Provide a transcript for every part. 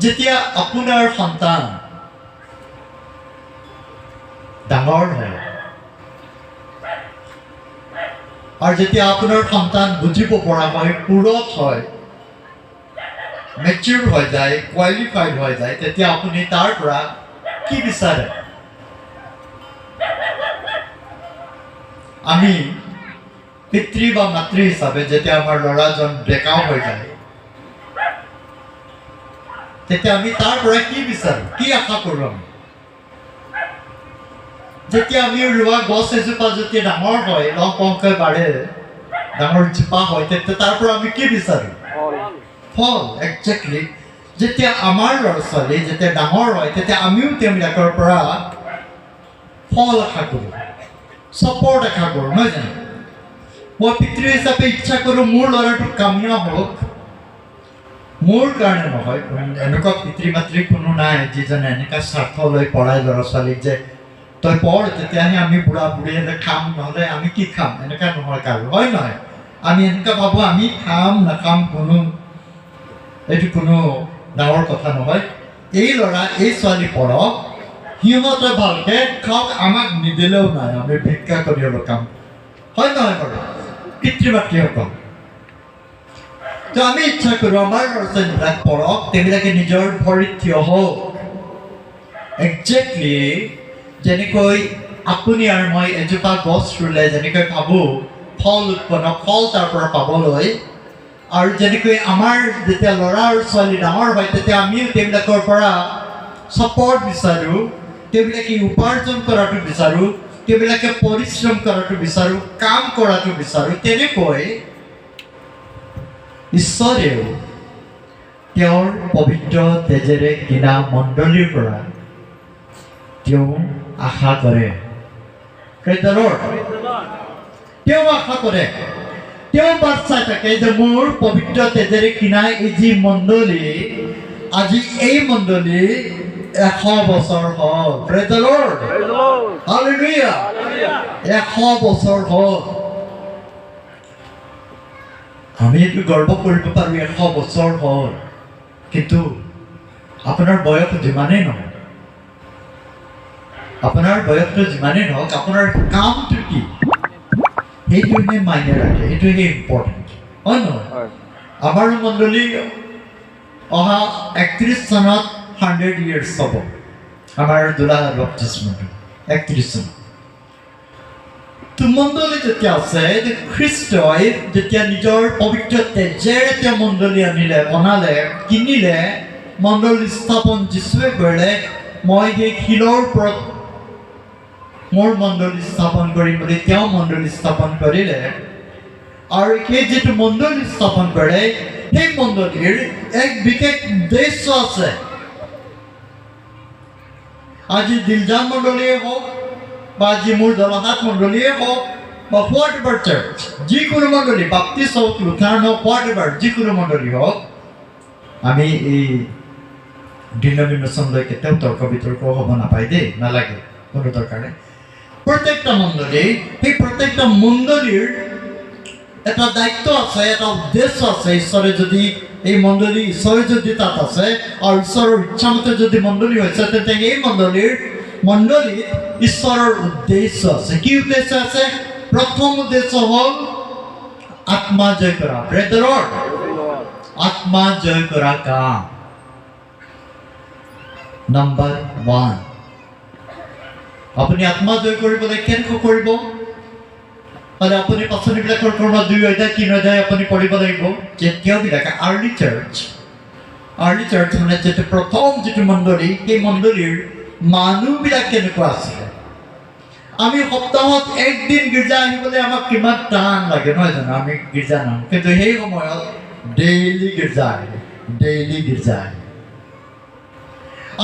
যেতিয়া আপোনাৰ সন্তান ডাঙৰ হয় আৰু যেতিয়া আপোনাৰ সন্তান বুজিব পৰা হয়, পূৰঠ হয়, মেচিউৰ হৈ যায়, কোৱালিফাইড হৈ যায়, তেতিয়া আপুনি তাৰ পৰা কি বিচাৰে? আমি পিতৃ বা মাতৃ হিচাপে যেতিয়া আমাৰ ল'ৰাজন ডেকাও হৈ যায়, তেতিয়া আমি তাৰ পৰা কি বিচাৰোঁ, কি আশা কৰোঁ? আমি যেতিয়া আমি ৰোৱা গছ এজোপা যেতিয়া ডাঙৰ হয়, লহ পহকৈ বাঢ়ে, ডাঙৰ জোপা হয়, তেতিয়া তাৰ পৰা আমি কি বিচাৰোঁ? ফল। একজেক্টলি যেতিয়া আমাৰ ল'ৰা ছোৱালী যেতিয়া ডাঙৰ হয়, তেতিয়া আমিও তেওঁলোকৰ পৰা ফল আশা কৰোঁ, ছাপৰ্ট আশা কৰোঁ, নহয় জানো? মই পিতৃ হিচাপে ইচ্ছা কৰোঁ মোৰ ল'ৰাটো কামিয়াব হওক, মোৰ কাৰণে নহয়। এনেকুৱা পিতৃ মাতৃ কোনো নাই যিজনে এনেকুৱা স্বাৰ্থ লৈ পঢ়াই ল'ৰা ছোৱালীক যে তই পঢ়, তেতিয়াহে আমি বুঢ়া বুঢ়ী হ'লে খাম, নহ'লে আমি কি খাম, এনেকুৱা নহয় কাৰো, হয় নহয়? আমি এনেকুৱা ভাবোঁ আমি খাম নাখাম এইটো কোনো ডাঙৰ কথা নহয়। এই ল'ৰা এই ছোৱালী পঢ়ক, সিহঁতে ভালকৈ খাওক, আমাক নিদিলেও নাই, আমি ভিক্ষা কৰি হ'লেও কাম, হয় নহয় বাৰু পিতৃ মাতৃসকল? তো আমি ইচ্ছা কৰোঁ আমাৰ ল'ৰা ছোৱালীবিলাক পঢ়ক, তেওঁলোকে নিজৰ ভৰিত থিয় হওক। একজেক্টলি যেনেকৈ আপুনি আৰু মই এজোপা গছ ৰুলে যেনেকৈ ভাবোঁ ফল উৎপন্ন, ফল তাৰ পৰা পাবলৈ, আৰু যেনেকৈ আমাৰ যেতিয়া ল'ৰা আৰু ছোৱালী ডাঙৰ হয়, তেতিয়া আমিও তেওঁলোকৰ পৰা ছাপৰ্ট বিচাৰোঁ, তেওঁলোকে উপাৰ্জন কৰাটো বিচাৰোঁ, তেওঁলোকে পৰিশ্ৰম কৰাটো বিচাৰোঁ, কাম কৰাটো বিচাৰোঁ। তেনেকৈ ঈশ্বৰেও তেওঁৰ পবিত্ৰ তেজেৰে কিনা মণ্ডলীৰ পৰা তেওঁ আশা কৰে। তেওঁ আশা কৰে, তেওঁ বাট চাই থাকে যে মোৰ পবিত্ৰ তেজেৰে কিনা এই যি মণ্ডলী, আজি এই মণ্ডলী 100 বছৰ হ'ল। Praise the lord, hallelujah. 100 বছৰ হ'ল। আমি এইটো গৰ্ব কৰিব পাৰোঁ 100 বছৰ হ'ল, কিন্তু আপোনাৰ বয়স যিমানেই নহয়, আপোনাৰ বয়সটো যিমানেই নহওক, আপোনাৰ কামটো কি সেইটোহে মাইনে ৰাখে, সেইটোহে ইম্পৰ্টেণ্ট, হয় নহয়? আমাৰ মণ্ডলী অহা 31 চনত 100 years হ'ব, আমাৰ দুলাল বাপ্তিস্মটো 31 চনত। তো মণ্ডলী যেতিয়া আছে, খ্ৰীষ্টই যেতিয়া নিজৰ পবিত্ৰ তেজেৰে তেওঁ মণ্ডলী আনিলে, বনালে, কিনিলে, মণ্ডলী স্থাপন যীশুৱে কৰিলে। মই সেই শিলৰ ওপৰত মোৰ মণ্ডলী স্থাপন কৰিম বুলি তেওঁ মণ্ডলী স্থাপন কৰিলে, আৰু সেই যিটো মণ্ডলী স্থাপন কৰে, সেই মণ্ডলীৰ এক বিশেষ উদ্দেশ্য আছে। আজি দিলজান মণ্ডলীয়ে হওক বা আজি মোৰ জলহাট মণ্ডলীয়ে হওক বা হোৱাট এভাৰ চাৰ্চ, যিকোনো মণ্ডলী, বাপ্তিষ্ট হওক, লুথাৰান হওক, হোৱাট এভাৰ যিকোনো মণ্ডলী হওক, আমি এই ডিনমিনেশ্যনলৈ কেতিয়াও তৰ্ক বিতৰ্ক হ'ব নাপায় দেই, নালাগে, কোনো দৰকাৰ নাই। প্ৰত্যেকটা মণ্ডলী, সেই প্ৰত্যেকটা মণ্ডলীৰ এটা দায়িত্ব আছে, এটা উদ্দেশ্য আছে। ঈশ্বৰে যদি এই মণ্ডলী, ঈশ্বৰে যদি তাত আছে আৰু ঈশ্বৰৰ ইচ্ছামতে যদি মণ্ডলী হৈছে, তেতিয়া এই মণ্ডলীত ঈশ্বৰৰ উদ্দেশ্য আছে। কি উদ্দেশ্য আছে? প্ৰথম উদ্দেশ্য হ'ল আত্মা জয় কৰা। প্ৰেজ দ্য লৰ্ড, আত্মা জয় কৰা কাম নম্বৰ 1। আপুনি আত্মা জয় কৰিবলৈ কেনেকৈ কৰিব? আৰু আপুনি পাচনিবিলাকৰ কৰ্ম 2 অধ্যায় 3 অধ্যায় আপুনি পঢ়িব লাগিব। তেওঁবিলাকে আৰ্লি চাৰ্চ মানে যিটো প্ৰথম যিটো মণ্ডলী, সেই মণ্ডলীৰ মানুহবিলাক কেনেকুৱা আছিলে? আমি সপ্তাহত একদিন গীৰ্জা আহিবলৈ আমাক কিমান টান লাগে, নহয় জানো? আমি গীৰ্জা নাহোঁ, কিন্তু সেই সময়ত ডেইলি গীৰ্জা আহে।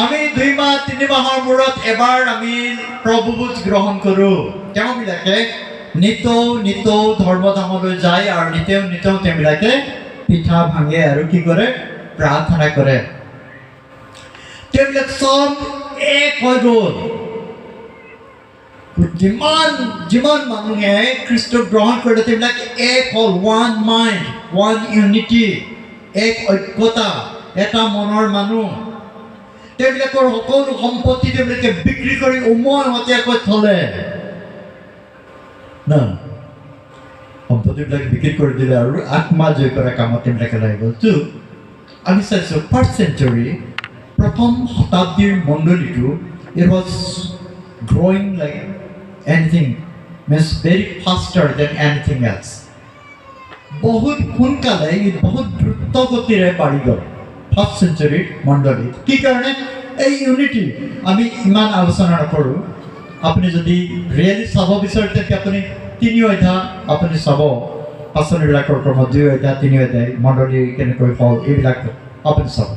আমি 2 মাহ 3 মাহৰ মূৰত এবাৰ আমি প্ৰভুভোজ গ্ৰহণ কৰোঁ। তেওঁবিলাকে নিতৌ ধৰ্মধামলৈ যায় আৰু নিতৌ তেওঁবিলাকে পিঠা ভাঙে আৰু কি কৰে? প্ৰাৰ্থনা কৰে। তেওঁবিলাক চব এক হৈ গ'ল। যিমান মানুহে খ্ৰীষ্টক গ্ৰহণ কৰিলে, তেওঁবিলাক এক হ'ল, ওৱান মাইণ্ড, ওৱান ইউনিটি, এক ঐক্যতা, এটা মনৰ মানুহ। তেওঁলোকৰ সকলো সম্পত্তি তেওঁলোকে বিক্ৰী কৰি উমৈহতীয়াকৈ থলে না সম্পত্তিবিলাক বিক্ৰী কৰি দিলে আৰু আত্মা জয় কৰা কামত তেওঁলোকে লাগি গ'ল। তো আমি চাইছোঁ ফাৰ্ষ্ট চেঞ্চুৰী প্ৰথম শতাব্দীৰ মণ্ডলীটো it was growing like anything means very faster than anything else. বহুত সোনকালে বহুত দ্ৰুত গতিৰে বাঢ়ি গ'ল ফাৰ্ষ্ট চেঞ্চুৰীৰ মণ্ডলীত। কি কাৰণে? এই ইউনিটি আমি ইমান আলোচনা নকৰোঁ। আপুনি যদি ৰিয়েলি চাব বিচাৰে তেতিয়া আপুনি 3 অধ্যায় আপুনি চাব, পাচনিবিলাকৰ ক্ৰমত 2 অধ্যায় 3 অধ্যায় মণ্ডলী কেনেকৈ হ'ল এইবিলাক আপুনি চাব।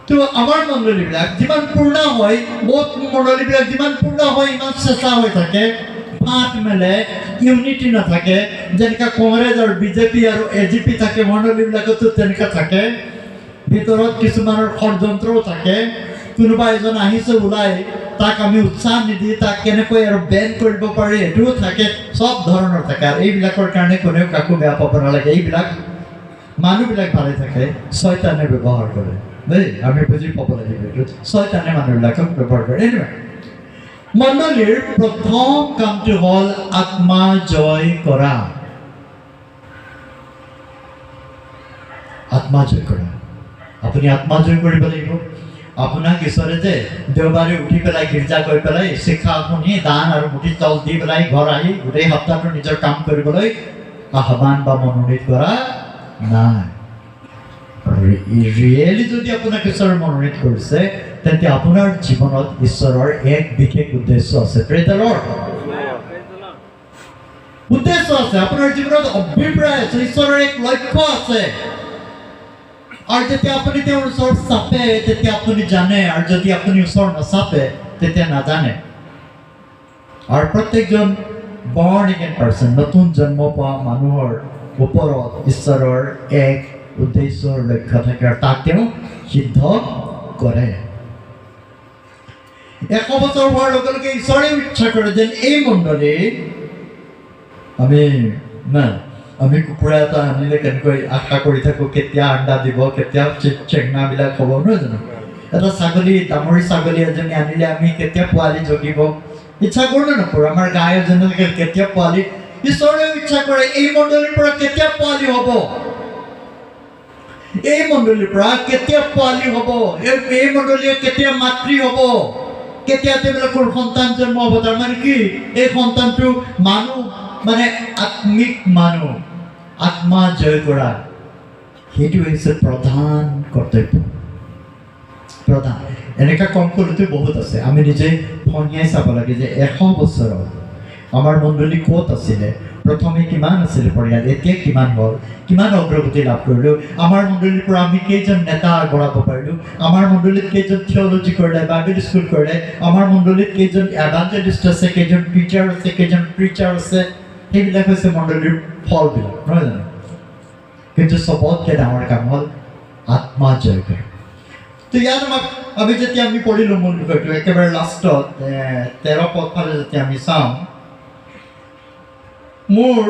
তো আমাৰ মণ্ডলীবিলাক যিমান পূৰ্ণ হয়, বহুত মণ্ডলীবিলাক যিমান পূৰ্ণ হয় ইমান চেঁচা হৈ থাকে, ফাট মেলে, ইউনিটি নাথাকে। যেনেকৈ কংগ্ৰেছ আৰু বিজেপি আৰু এজিপি থাকে, মণ্ডলীবিলাকতো তেনেকৈ থাকে। ভিতৰত কিছুমানৰ ষড়যন্ত্ৰও থাকে। কোনোবা এজন আহিছে ওলাই, তাক আমি উৎসাহ নিদি তাক কেনেকৈ আৰু বেন কৰিব পাৰি এইটোও থাকে। চব ধৰণৰ থাকে। আৰু এইবিলাকৰ কাৰণে কোনেও কাকো বেয়া পাব নালাগে। এইবিলাক মানুহবিলাক ভালে থাকে, ছয়তানে ব্যৱহাৰ কৰে দেই, আমি বুজি পাব লাগিব এইটো। ছয়তানে মানুহবিলাকক ব্যৱহাৰ কৰে। এনিৱে মণ্ডলীৰ প্ৰথম কামটো হ'ল আত্মা জয় কৰা। আত্মা জয় কৰা। আপুনি আত্মা জয় কৰিব লাগিব। আপোনাক ঈশ্বৰে যে দেওবাৰে উঠি পেলাই গীৰ্জা গৈ পেলাই শিক্ষা শুনি দান আৰু মুঠি চাউল দি পেলাই ঘৰ আহি গোটেই সপ্তাহটো নিজৰ কাম কৰিবলৈ আহ্বান বা মনোনীত কৰা নাই। ৰিয়েলি যদি আপোনাক ঈশ্বৰে মনোনীত কৰিছে তেন্তে আপোনাৰ জীৱনত ঈশ্বৰৰ এক বিশেষ উদ্দেশ্য আছে। Praise the lord. উদ্দেশ্য আছে, আপোনাৰ জীৱনত অভিপ্ৰায় আছে, ঈশ্বৰৰ এক লক্ষ্য আছে। আৰু যেতিয়া আপুনি তেওঁৰ ওচৰত চাপে তেতিয়া আপুনি জানে, আৰু যদি আপুনি ওচৰত নাচাপে তেতিয়া নাজানে। আৰু প্ৰত্যেকজন বৰ্ণ এগেইন পাৰ্চন, নতুন জন্ম পোৱা মানুহৰ ওপৰত ঈশ্বৰৰ এক উদ্দেশ্যৰ লক্ষ্য থাকে আৰু তাক তেওঁ সিদ্ধ কৰে। 100 বছৰ হোৱাৰ লগে লগে ঈশ্বৰে ইচ্ছা কৰে যেন এই মণ্ডলী আমি কুকুৰা এটা আনিলে কেনেকৈ আশা কৰি থাকোঁ কেতিয়া আণ্ডা দিব, কেতিয়া চেংনাবিলাক হ'ব, নহয় জানো? এটা ছাগলী, ডাঙৰি ছাগলী এজনী আনিলে আমি কেতিয়া পোৱালি জগিব ইচ্ছা কৰোঁ নে নকৰোঁ? আমাৰ গাই এজনীলৈকে কেতিয়া পোৱালি, ঈশ্বৰেও ইচ্ছা কৰে এই মণ্ডলীৰ পৰা কেতিয়া পোৱালি হ'ব, এই মণ্ডলীৰ পৰা কেতিয়া পোৱালি হ'ব, এই মণ্ডলীয়ে কেতিয়া মাতৃ হ'ব, কেতিয়া তেওঁলোকৰ সন্তান জন্ম হ'ব। তাৰমানে কি? এই সন্তানটো মানুহ মানে আত্মিক মানুহ, আত্মা জয় কৰা, সেইটো হৈছে প্ৰধান কৰ্তব্য। প্ৰধান এনেকুৱা কম কৰোঁতে বহুত আছে। আমি নিজে ফনিয়াই চাব লাগে যে 100 বছৰত আমাৰ মণ্ডলী ক'ত আছিলে, প্ৰথমে কিমান আছিলে পৰিয়াল, এতিয়া কিমান হ'ল, কিমান অগ্ৰগতি লাভ কৰিলোঁ। আমাৰ মণ্ডলীৰ পৰা আমি কেইজন নেতা আগবঢ়াব পাৰিলোঁ, আমাৰ মণ্ডলীত কেইজন থিয়লজি কৰিলে, বাইবেল স্কুল কৰিলে, আমাৰ মণ্ডলীত কেইজন এভাঞ্জেলিষ্ট আছে, কেইজন টিচাৰ আছে, কেইজন প্ৰিচাৰ আছে। সেইবিলাক হৈছে মণ্ডলীৰ ফলবিলাক, নহয় জানো? কিন্তু চবতকৈ ডাঙৰ কাম হ'ল আত্মা জয় কৰা। তো ইয়াত আমি যেতিয়া আমি পঢ়িলোঁ মূল বিষয়টো একেবাৰে লাষ্টত 13 পদ ফালে যেতিয়া আমি চাওঁ, মোৰ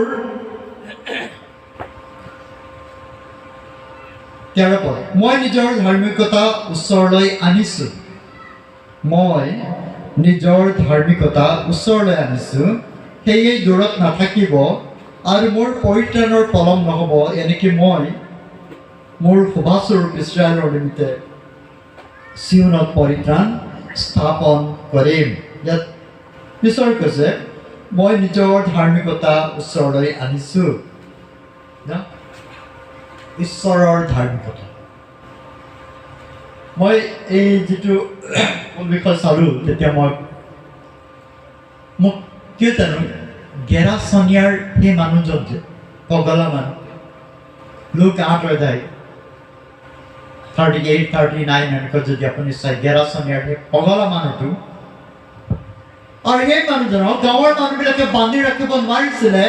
13 পদ, মই নিজৰ ধাৰ্মিকতা ওচৰলৈ আনিছোঁ, মই নিজৰ ধাৰ্মিকতা ওচৰলৈ আনিছোঁ, সেয়ে দূৰত নাথাকিব আৰু মোৰ পৰিত্ৰাণৰ পলম নহ'ব। এনেকৈ মই মোৰ শোভাস্বৰূপ ইছৰাইলৰ নিমিত্তে চিউনত পৰিত্ৰাণ স্থাপন কৰিম। ইয়াত ঈশ্বৰ কৈছে মই নিজৰ ধাৰ্মিকতা ওচৰলৈ আনিছোঁ। ঈশ্বৰৰ ধাৰ্মিকতা। মই এই যিটো বিষয় চালোঁ তেতিয়া মোক কিয় জানো গেৰাচনিয়াৰ সেই মানুহজন যে পগলা মানুহ, লোক 8 অধ্যায় 38, 39 এনেকৈ যদি আপুনি চাই গেৰাচনিয়াৰ সেই পগলা মানুহটো, আৰু সেই মানুহজনক গাঁৱৰ মানুহবিলাকে বান্ধি ৰাখিব নোৱাৰিছিলে,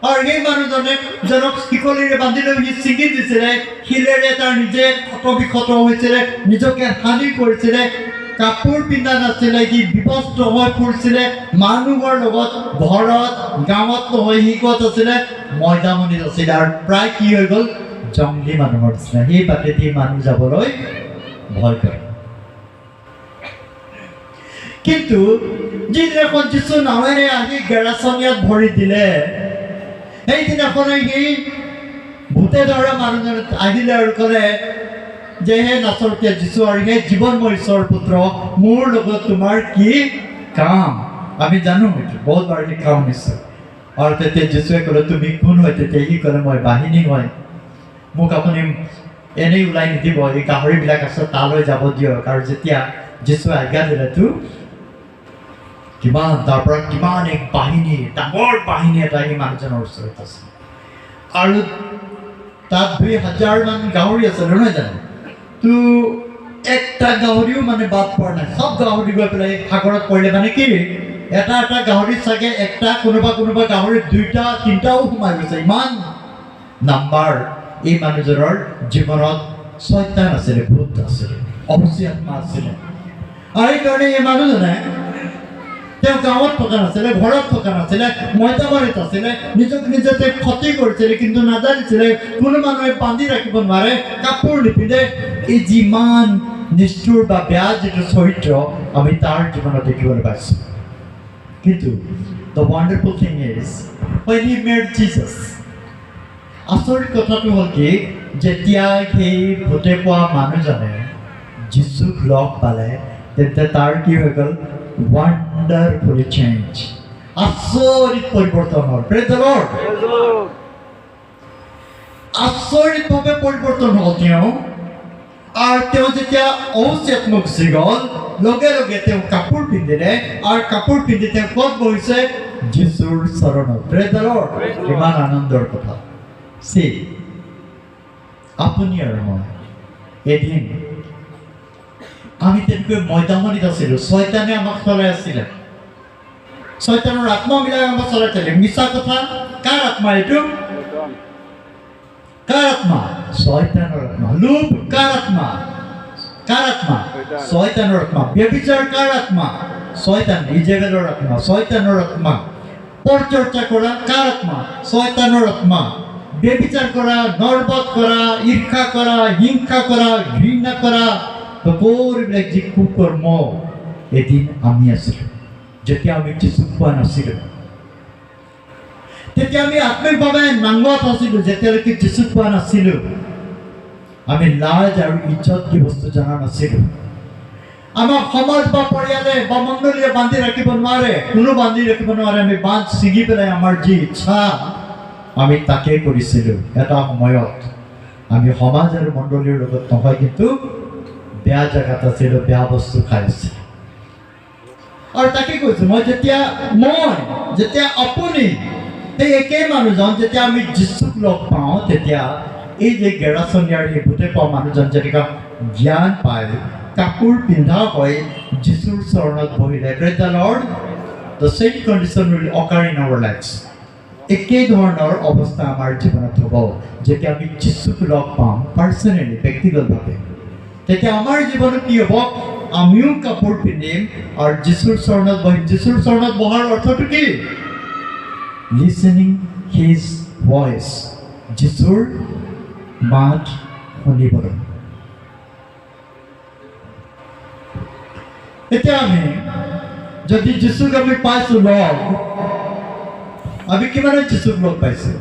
আৰু সেই মানুহজনক শিকলিৰে বান্ধি লৈ সি ছিঙি দিছিলে, শিলেৰে তাৰ নিজে ক্ষত হৈছিলে, নিজকে হানি কৰিছিলে, কাপোৰ পিন্ধা নাছিলে, সি বিবস্ত্ৰ হৈ ফুৰিছিলে, মানুহৰ লগত ঘৰত গাঁৱত নহয় সি ক'ত আছিলে, মৈদামনিত আছিলে, আৰু প্ৰায় কি হৈ গ'ল জংলী মানুহৰ নিচিনা, সেই বাটেদি মানুহ যাবলৈ ভয় কৰে। কিন্তু যিদিনাখন যিছু নাৱেৰে আহি গেৰাচনীয়াত ভৰি দিলে, সেইদিনাখনেই সেই ভূতে ধৰা মানুহজন আহিলে আৰু ক'লে যে হে নাচৰতীয়া যিছু আৰু হে জীৱনময় ঈশ্বৰৰ পুত্ৰ, মোৰ লগত তোমাৰ কি কাম? আমি জানো এইটো বহুতবাৰ শিক্ষা শুনিছোঁ। আৰু তেতিয়া যিছুৱে ক'লে তুমি কোন হয়? তেতিয়া সি ক'লে মই বাহিনী হয়, মোক আপুনি এনেই ওলাই নিদিব, এই গাহৰিবিলাক আছে তালৈ যাব দিয়ক। আৰু যেতিয়া যিছুৱে আজ্ঞা দিলেতো কিমান তাৰ পৰা কিমান এক বাহিনী, ডাঙৰ বাহিনী এটা সেই মানুহজনৰ ওচৰত আছে। আৰু তাত ২,০০০ মান গাহৰি আছে নহয় জানো? তো একটা গাহৰিও মানে বাদ পৰা নাই, চব গাহৰি গৈ পেলাই সাগৰত পৰিলে। মানে কি এটা এটা গাহৰিত চাগে একটা, কোনোবা কোনোবা গাহৰিত ২টা ৩টাও সোমাই গৈছে। ইমান নাম্বাৰ এই মানুহজনৰ জীৱনত শয়তান আছিলে, ভূত আছিলে, অশুচি আত্মা আছিলে। আৰু সেইকাৰণে এই মানুহজনে তেওঁ গাঁৱত থকা নাছিলে, ঘৰত থকা নাছিলে, মইদাবাৰীত আছিলে, নিজক নিজে তেওঁ ক্ষতি কৰিছিলে, কিন্তু নাজানিছিলে কোনো মানুহে বান্ধি ৰাখিব নোৱাৰে, কাপোৰ নিপিন্ধে। এই যিমান নিষ্ঠুৰ বা বেয়া যিটো চৰিত্ৰ আমি তাৰ জীৱনত দেখিবলৈ পাইছোঁ। কিন্তু the wonderful thing is when he met Jesus, আচৰিত কথাটো হ'ল কি, যেতিয়া সেই ভূতে পোৱা মানুহজনে যিছুক লগ পালে, তেতিয়া তাৰ কি হৈ গ'ল? wonderfully change, আচৰিত পৰিৱৰ্তন হ'ল। Praise the Lord, আচৰিতভাৱে পৰিৱৰ্তন হ'ল তেওঁ। আৰু তেওঁ যেতিয়া অচেতন গুচি গ'ল, লগে লগে তেওঁ কাপোৰ পিন্ধিলে, আৰু কাপোৰ পিন্ধি তেওঁ ক'ত বহিছে? যিছুৰ চৰণত। Praise the Lord, ইমান আনন্দৰ কথা। আপুনি আৰু মই এদিন আমি তেনেকৈ মৈদামনিত আছিলোঁ, শয়তানে আমাক চলাই আছিলে, শয়তানৰ আত্মাবিলাক আমাক চলাইছিলে। মিছা কথা। কাৰ আত্মা এইটো? কাৰ আত্মা? শয়তানৰ আত্মা। লোভ কাৰ আত্মা? কাৰ আত্মা? শয়তানৰ আত্মা। ব্যভিচাৰ কাৰ আত্মা? শয়তান, ইজেবেলৰ আত্মা, শয়তানৰ আত্মা। পৰচৰ্চা কৰা কাৰ আত্মা? শয়তানৰ আত্মা। ব্যভিচাৰ কৰা, নৰবধ কৰা, ঈৰ্ষা কৰা, হিংসা কৰা, ঘৃণা কৰা, সকলোবিলাক যি কুকৰ্ম এদিন আমি আছিলোঁ। যেতিয়া আমি যিছুক পোৱা নাছিলোঁ, তেতিয়া আমি আত্মিকভাৱে নাংগত আছিলোঁ। যেতিয়ালৈকে যিছুক পোৱা নাছিলোঁ, আমি লাজ আৰু ইজ্জত কি বস্তু জনা নাছিলোঁ। আমাক সমাজ বা পৰিয়ালে বা মণ্ডলীয়ে বান্ধি ৰাখিব নোৱাৰে, কোনো বান্ধি ৰাখিব নোৱাৰে। আমি বান্ধ ছিগি পেলাই আমাৰ যি ইচ্ছা আমি তাকেই কৰিছিলোঁ। এটা সময়ত আমি সমাজ আৰু মণ্ডলীৰ লগত নহয়, কিন্তু বেয়া জেগাত আছিলোঁ, বেয়া বস্তু খাই আছিলোঁ। আৰু তাকে কৈছোঁ মই, যেতিয়া আপুনি সেই একেই মানুহজন, যেতিয়া আমি যিছুক লগ পাওঁ, তেতিয়া এই যে গেৰাচনীয়াৰ সেই ভূতে পোৱা মানুহজন যেনেকুৱা জ্ঞান পায়, কাপোৰ পিন্ধা হয়, যিছুৰ চৰণত বহিলে, Praise the Lord, the same condition will occur in our lives. একেই ধৰণৰ অৱস্থা আমাৰ জীৱনত হ'ব যেতিয়া আমি যিছুক লগ পাম পাৰ্চনেলি, ব্যক্তিগতভাৱে। তেতিয়া আমাৰ জীৱনত কি হ'ব? আমিও কাপোৰ পিন্ধিম আৰু যিছুৰ চৰণত বহিম। যিছুৰ চৰণত বহাৰ অৰ্থটো কি? লিচেনিং হিজ ভইচ, যিছুৰ মাত শুনিবলৈ। এতিয়া আমি যদি যিছুক আমি পাইছোঁ লগ, আমি কিমানে যিছুক লগ পাইছোঁ?